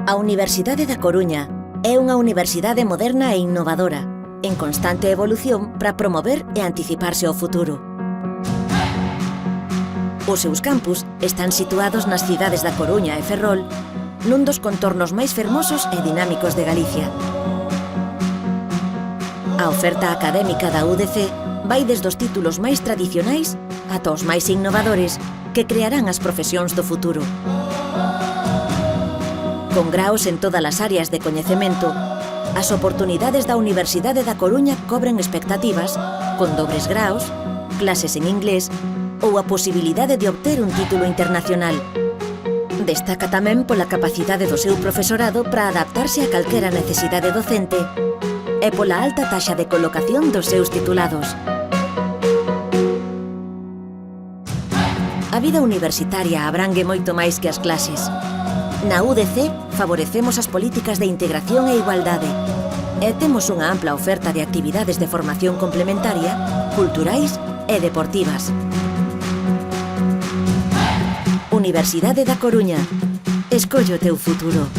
A Universidade da Coruña é unha universidade moderna e innovadora, en constante evolución para promover e anticiparse ao futuro. Os seus campus están situados nas cidades da Coruña e Ferrol, nun dos contornos máis fermosos e dinámicos de Galicia. A oferta académica da UDC vai desde os títulos máis tradicionais ata os máis innovadores que crearán as profesións do futuro. Con graos en todas as áreas de coñecemento, as oportunidades da Universidade da Coruña cobren expectativas con dobres graos, clases en inglés ou a posibilidade de obter un título internacional. Destaca tamén pola capacidade do seu profesorado para adaptarse a calquera necesidade docente e pola alta taxa de colocación dos seus titulados. A vida universitaria abrangue moito máis que as clases. Na UDC favorecemos as políticas de integración e igualdade e temos unha ampla oferta de actividades de formación complementaria, culturais e deportivas. Universidade da Coruña. Escollo o teu futuro.